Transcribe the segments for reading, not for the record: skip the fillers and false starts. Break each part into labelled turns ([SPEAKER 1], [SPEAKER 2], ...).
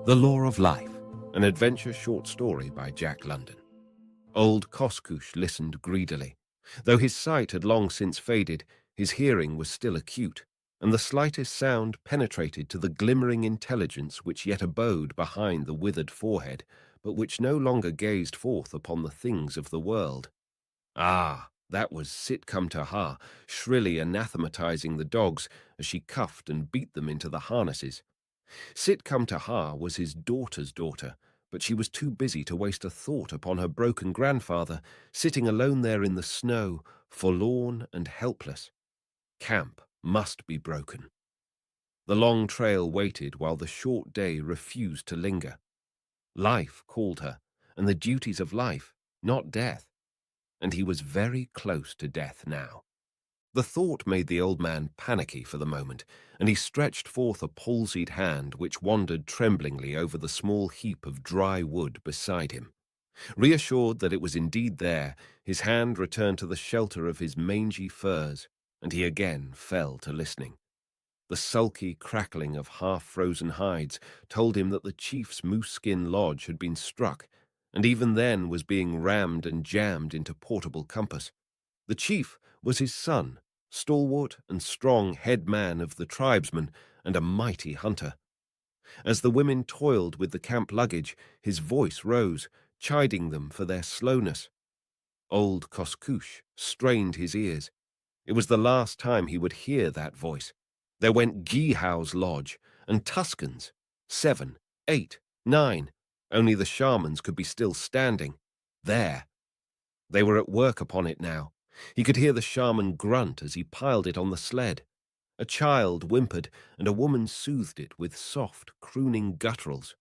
[SPEAKER 1] The Law of Life, an adventure short story by Jack London. Old Koskoosh listened greedily. Though his sight had long since faded, his hearing was still acute, and the slightest sound penetrated to the glimmering intelligence which yet abode behind the withered forehead, but which no longer gazed forth upon the things of the world. Ah, that was Sit-cum-to-ha, shrilly anathematizing the dogs as she cuffed and beat them into the harnesses. Sit-cum-to-ha was his daughter's daughter, but she was too busy to waste a thought upon her broken grandfather, sitting alone there in the snow, forlorn and helpless. Camp must be broken. The long trail waited while the short day refused to linger. Life called her, and the duties of life, not death. And he was very close to death now. The thought made the old man panicky for the moment, and he stretched forth a palsied hand which wandered tremblingly over the small heap of dry wood beside him. Reassured that it was indeed there, his hand returned to the shelter of his mangy furs, and he again fell to listening. The sulky crackling of half-frozen hides told him that the chief's moose-skin lodge had been struck, and even then was being rammed and jammed into portable compass. The chief was his son, stalwart and strong head man of the tribesmen and a mighty hunter. As the women toiled with the camp luggage, his voice rose, chiding them for their slowness. Old Koskoosh strained his ears. It was the last time he would hear that voice. There went Geehow's lodge, and Tuscan's, 7, 8, 9. Only the shamans could be still standing. There. They were at work upon it now. He could hear the shaman grunt as he piled it on the sled. A child whimpered, and a woman soothed it with soft, crooning gutturals.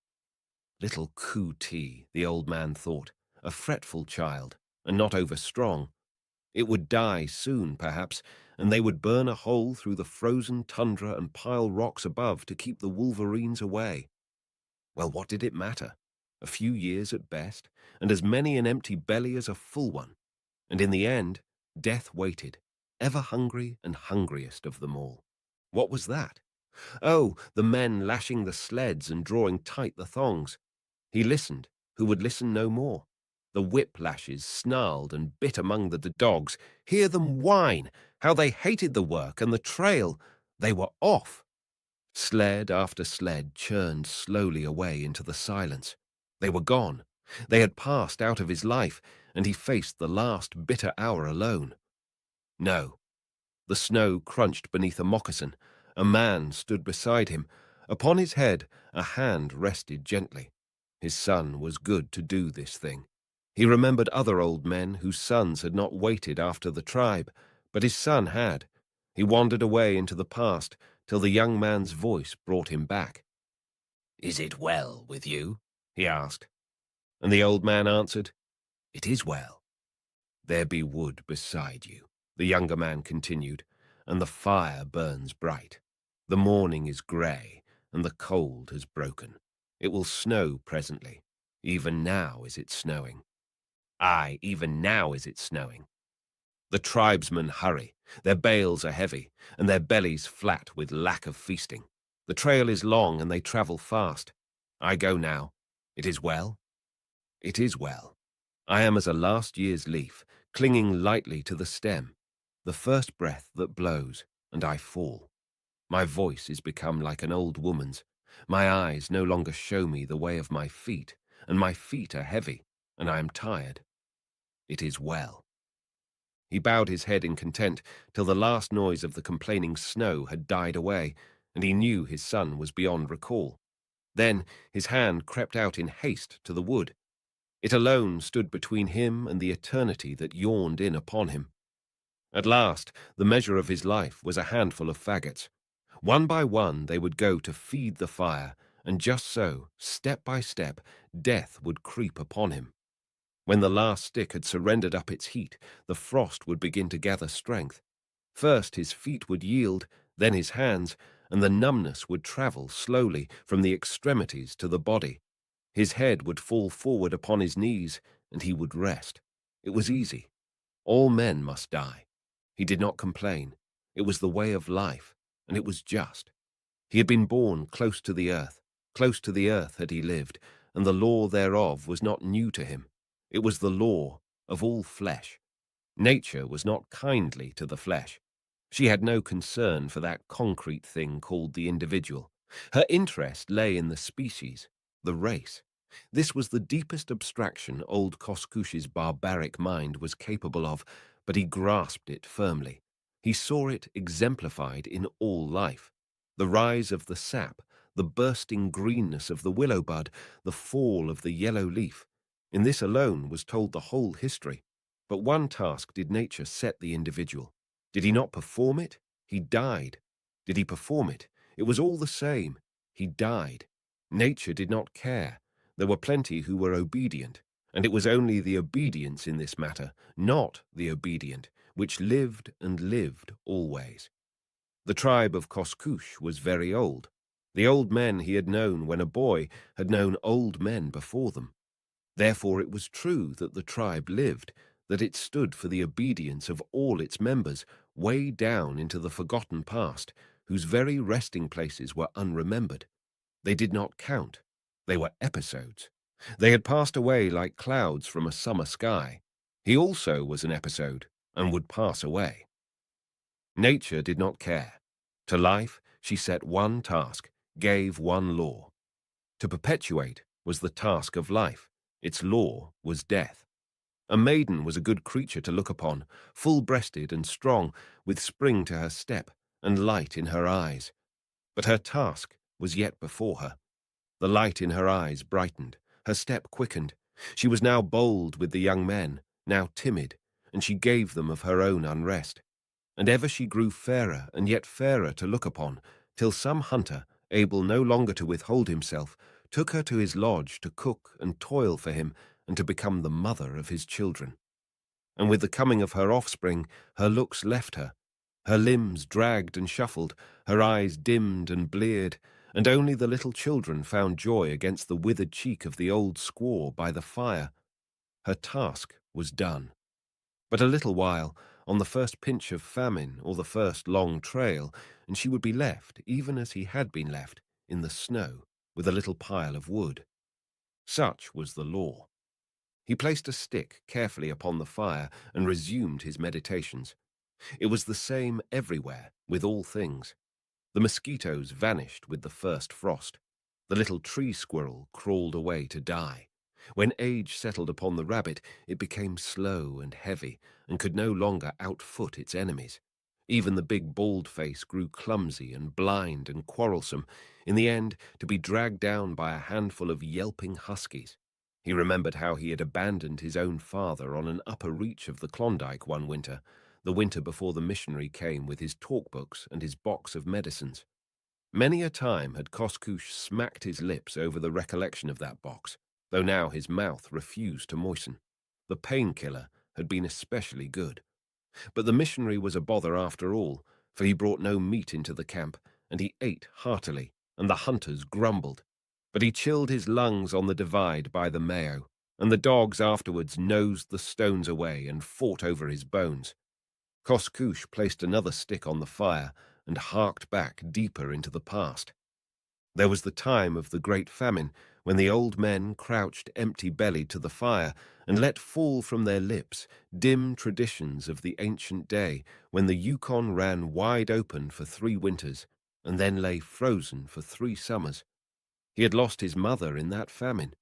[SPEAKER 1] Little Coo-tee, the old man thought, a fretful child, and not over-strong. It would die soon, perhaps, and they would burn a hole through the frozen tundra and pile rocks above to keep the wolverines away. Well, what did it matter? A few years at best, and as many an empty belly as a full one. And in the end, death waited, ever hungry and hungriest of them all. What was that? Oh, the men lashing the sleds and drawing tight the thongs. He listened, who would listen no more. The whip-lashes snarled and bit among the dogs. Hear them whine, how they hated the work and the trail. They were off. Sled after sled churned slowly away into the silence. They were gone. They had passed out of his life, and he faced the last bitter hour alone. No. The snow crunched beneath a moccasin. A man stood beside him. Upon his head a hand rested gently. His son was good to do this thing. He remembered other old men whose sons had not waited after the tribe, but his son had. He wandered away into the past till the young man's voice brought him back. "Is it well with you?" he asked. And the old man answered, "It is well." "There be wood beside you," the younger man continued, "and the fire burns bright. The morning is grey, and the cold has broken. It will snow presently. Even now is it snowing. Aye, even now is it snowing. The tribesmen hurry. Their bales are heavy, and their bellies flat with lack of feasting. The trail is long, and they travel fast. I go now. It is well? It is well. I am as a last year's leaf, clinging lightly to the stem. The first breath that blows, and I fall. My voice is become like an old woman's. My eyes no longer show me the way of my feet, and my feet are heavy, and I am tired. It is well." He bowed his head in content till the last noise of the complaining snow had died away, and he knew his son was beyond recall. Then his hand crept out in haste to the wood. It alone stood between him and the eternity that yawned in upon him. At last, the measure of his life was a handful of faggots. One by one they would go to feed the fire, and just so, step by step, death would creep upon him. When the last stick had surrendered up its heat, the frost would begin to gather strength. First his feet would yield, then his hands, and the numbness would travel slowly from the extremities to the body. His head would fall forward upon his knees, and he would rest. It was easy. All men must die. He did not complain. It was the way of life, and it was just. He had been born close to the earth. Close to the earth had he lived, and the law thereof was not new to him. It was the law of all flesh. Nature was not kindly to the flesh. She had no concern for that concrete thing called the individual. Her interest lay in the species, the race. This was the deepest abstraction old Koskouch's barbaric mind was capable of, but he grasped it firmly. He saw it exemplified in all life. The rise of the sap, the bursting greenness of the willow bud, the fall of the yellow leaf. In this alone was told the whole history. But one task did nature set the individual. Did he not perform it? He died. Did he perform it? It was all the same. He died. Nature did not care. There were plenty who were obedient, and it was only the obedience in this matter, not the obedient, which lived and lived always. The tribe of Koskouch was very old. The old men he had known when a boy had known old men before them. Therefore it was true that the tribe lived, that it stood for the obedience of all its members, way down into the forgotten past, whose very resting places were unremembered. They did not count. They were episodes. They had passed away like clouds from a summer sky. He also was an episode, and would pass away. Nature did not care. To life she set one task, gave one law. To perpetuate was the task of life. Its law was death. A maiden was a good creature to look upon, full-breasted and strong, with spring to her step and light in her eyes. But her task was yet before her. The light in her eyes brightened, her step quickened. She was now bold with the young men, now timid, and she gave them of her own unrest. And ever she grew fairer and yet fairer to look upon, till some hunter, able no longer to withhold himself, took her to his lodge to cook and toil for him and to become the mother of his children. And with the coming of her offspring, her looks left her. Her limbs dragged and shuffled, her eyes dimmed and bleared, and only the little children found joy against the withered cheek of the old squaw by the fire. Her task was done. But a little while, on the first pinch of famine or the first long trail, and she would be left, even as he had been left, in the snow, with a little pile of wood. Such was the law. He placed a stick carefully upon the fire and resumed his meditations. It was the same everywhere, with all things. The mosquitoes vanished with the first frost. The little tree squirrel crawled away to die. When age settled upon the rabbit, it became slow and heavy, and could no longer outfoot its enemies. Even the big bald face grew clumsy and blind and quarrelsome, in the end to be dragged down by a handful of yelping huskies. He remembered how he had abandoned his own father on an upper reach of the Klondike one winter, the winter before the missionary came with his talk books and his box of medicines. Many a time had Koskouch smacked his lips over the recollection of that box, though now his mouth refused to moisten. The painkiller had been especially good. But the missionary was a bother after all, for he brought no meat into the camp, and he ate heartily, and the hunters grumbled. But he chilled his lungs on the divide by the Mayo, and the dogs afterwards nosed the stones away and fought over his bones. Koskouch placed another stick on the fire and harked back deeper into the past. There was the time of the great famine, when the old men crouched empty-bellied to the fire and let fall from their lips dim traditions of the ancient day when the Yukon ran wide open for 3 winters and then lay frozen for 3 summers. He had lost his mother in that famine.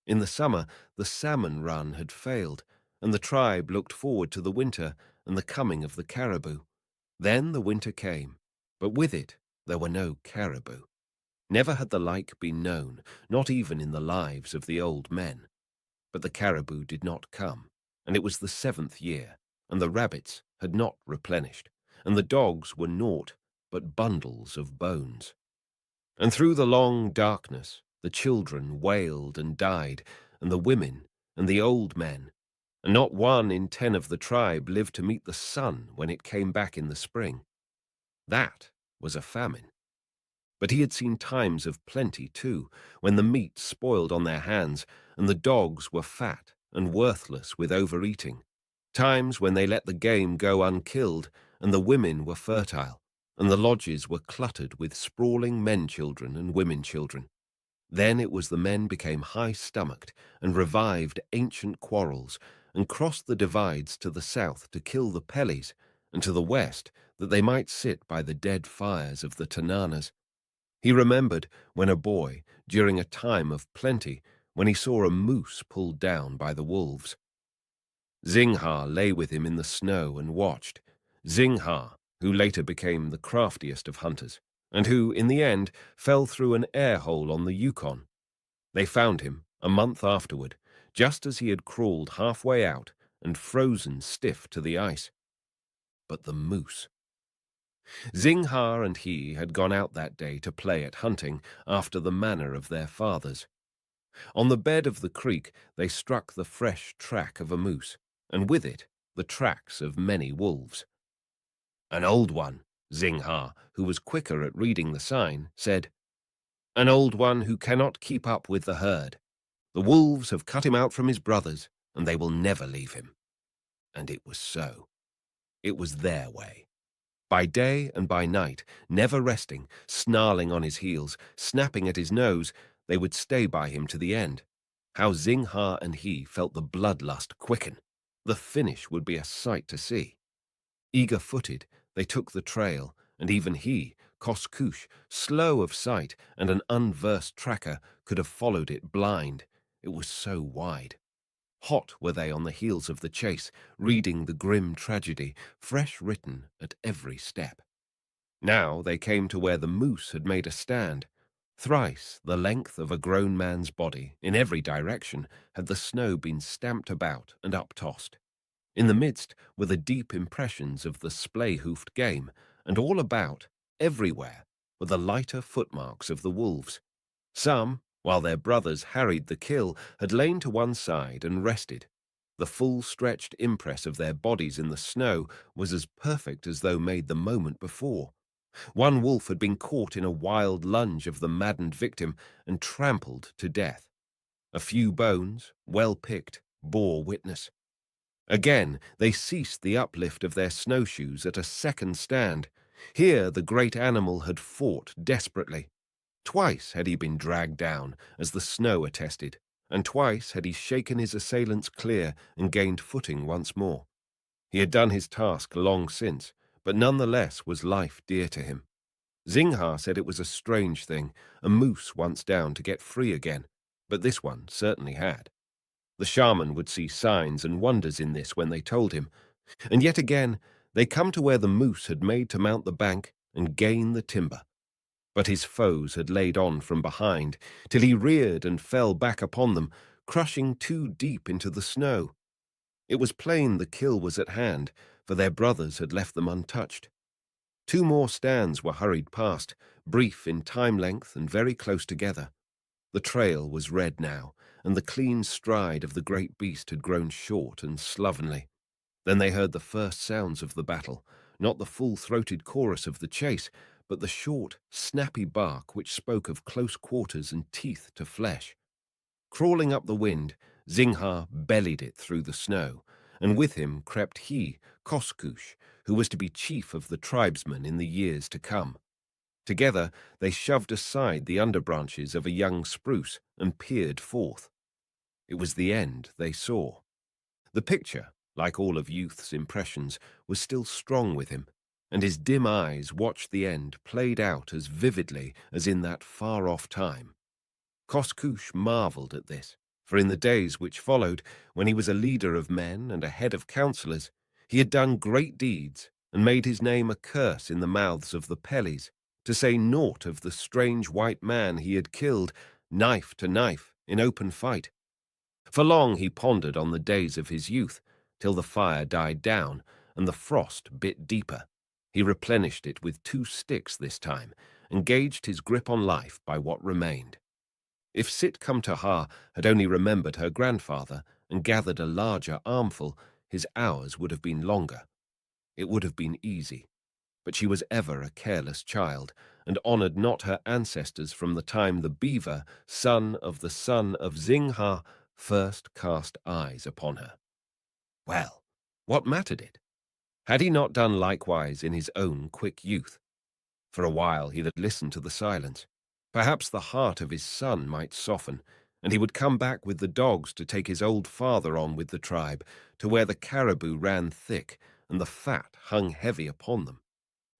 [SPEAKER 1] In the summer, the salmon run had failed, and the tribe looked forward to the winter and the coming of the caribou. Then the winter came, but with it there were no caribou. Never had the like been known, not even in the lives of the old men. But the caribou did not come, and it was the 7th year, and the rabbits had not replenished, and the dogs were naught but bundles of bones. And through the long darkness the children wailed and died, and the women and the old men, and not 1 in 10 of the tribe lived to meet the sun when it came back in the spring. That was a famine. But he had seen times of plenty, too, when the meat spoiled on their hands, and the dogs were fat and worthless with overeating. Times when they let the game go unkilled, and the women were fertile, and the lodges were cluttered with sprawling men-children and women-children. Then it was the men became high-stomached and revived ancient quarrels and crossed the divides to the south to kill the Pellies, and to the west that they might sit by the dead fires of the Tananas. He remembered when a boy, during a time of plenty, when he saw a moose pulled down by the wolves. Zingha lay with him in the snow and watched. Zingha, who later became the craftiest of hunters, and who, in the end, fell through an air hole on the Yukon. They found him, a month afterward, just as he had crawled halfway out and frozen stiff to the ice. But the moose. Zingha and he had gone out that day to play at hunting after the manner of their fathers. On the bed of the creek they struck the fresh track of a moose, and with it the tracks of many wolves. An old one, Zingha, who was quicker at reading the sign, said, "An old one who cannot keep up with the herd. The wolves have cut him out from his brothers, and they will never leave him." And it was so. It was their way. By day and by night, never resting, snarling on his heels, snapping at his nose, they would stay by him to the end. How Zingha and he felt the bloodlust quicken. The finish would be a sight to see. Eager-footed, they took the trail, and even he, Koskoosh, slow of sight and an unversed tracker, could have followed it blind. It was so wide. Hot were they on the heels of the chase, reading the grim tragedy, fresh written at every step. Now they came to where the moose had made a stand. Thrice the length of a grown man's body, in every direction, had the snow been stamped about and uptossed. In the midst were the deep impressions of the splay-hoofed game, and all about, everywhere, were the lighter footmarks of the wolves. Some, while their brothers harried the kill, had lain to one side and rested. The full-stretched impress of their bodies in the snow was as perfect as though made the moment before. One wolf had been caught in a wild lunge of the maddened victim and trampled to death. A few bones, well picked, bore witness. Again they ceased the uplift of their snowshoes at a second stand. Here the great animal had fought desperately. Twice had he been dragged down, as the snow attested, and twice had he shaken his assailants clear and gained footing once more. He had done his task long since, but none the less was life dear to him. Zingha said it was a strange thing, a moose once down to get free again, but this one certainly had. The shaman would see signs and wonders in this when they told him, and yet again they come to where the moose had made to mount the bank and gain the timber. But his foes had laid on from behind, till he reared and fell back upon them, crushing too deep into the snow. It was plain the kill was at hand, for their brothers had left them untouched. Two more stands were hurried past, brief in time length and very close together. The trail was red now, and the clean stride of the great beast had grown short and slovenly. Then they heard the first sounds of the battle, not the full-throated chorus of the chase, but the short, snappy bark which spoke of close quarters and teeth to flesh. Crawling up the wind, Zingha bellied it through the snow, and with him crept he, Koskoosh, who was to be chief of the tribesmen in the years to come. Together they shoved aside the underbranches of a young spruce and peered forth. It was the end they saw. The picture, like all of youth's impressions, was still strong with him, and his dim eyes watched the end played out as vividly as in that far-off time. Koskoosh marvelled at this, for in the days which followed, when he was a leader of men and a head of counsellors, he had done great deeds and made his name a curse in the mouths of the Pellies, to say naught of the strange white man he had killed, knife to knife, in open fight. For long he pondered on the days of his youth, till the fire died down and the frost bit deeper. He replenished it with 2 sticks this time, and gauged his grip on life by what remained. If Sit-cum-to-ha had only remembered her grandfather and gathered a larger armful, his hours would have been longer. It would have been easy. But she was ever a careless child, and honoured not her ancestors from the time the beaver, son of Zingha, first cast eyes upon her. Well, what mattered it? Had he not done likewise in his own quick youth? For a while he had listened to the silence, Perhaps the heart of his son might soften, and he would come back with the dogs to take his old father on with the tribe, to where the caribou ran thick and the fat hung heavy upon them.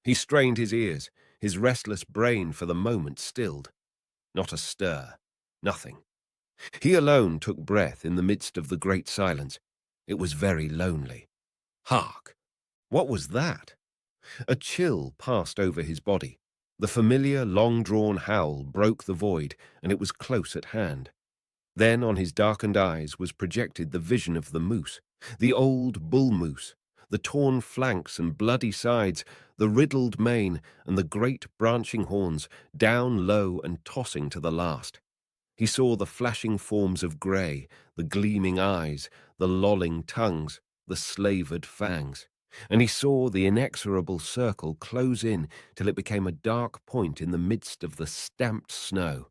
[SPEAKER 1] He strained his ears, his restless brain for the moment stilled. Not a stir, nothing. He alone took breath in the midst of the great silence. It was very lonely. Hark! What was that? A chill passed over his body. The familiar, long-drawn howl broke the void, and it was close at hand. Then on his darkened eyes was projected the vision of the moose, the old bull moose, the torn flanks and bloody sides, the riddled mane, and the great branching horns, down low and tossing to the last. He saw the flashing forms of grey, the gleaming eyes, the lolling tongues, the slavered fangs, and he saw the inexorable circle close in till it became a dark point in the midst of the stamped snow.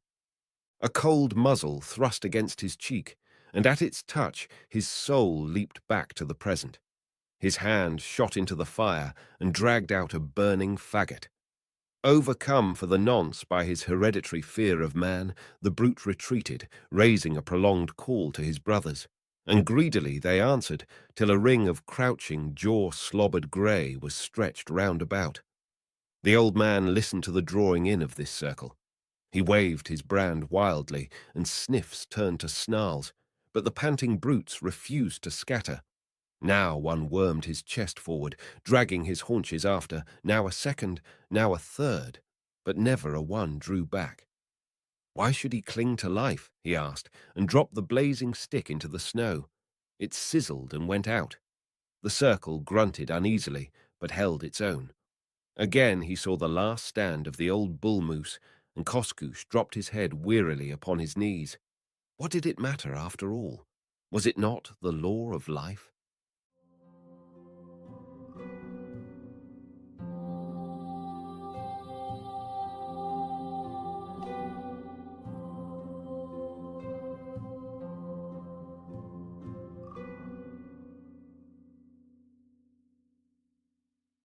[SPEAKER 1] A cold muzzle thrust against his cheek, and at its touch his soul leaped back to the present. His hand shot into the fire and dragged out a burning faggot. Overcome for the nonce by his hereditary fear of man, the brute retreated, raising a prolonged call to his brothers, and greedily they answered, till a ring of crouching, jaw-slobbered grey was stretched round about. The old man listened to the drawing in of this circle. He waved his brand wildly, and sniffs turned to snarls, but the panting brutes refused to scatter. Now one wormed his chest forward, dragging his haunches after, now a second, now a third, but never a one drew back. Why should he cling to life, he asked, and dropped the blazing stick into the snow. It sizzled and went out. The circle grunted uneasily, but held its own. Again he saw the last stand of the old bull moose, and Koskoosh dropped his head wearily upon his knees. What did it matter after all? Was it not the law of life?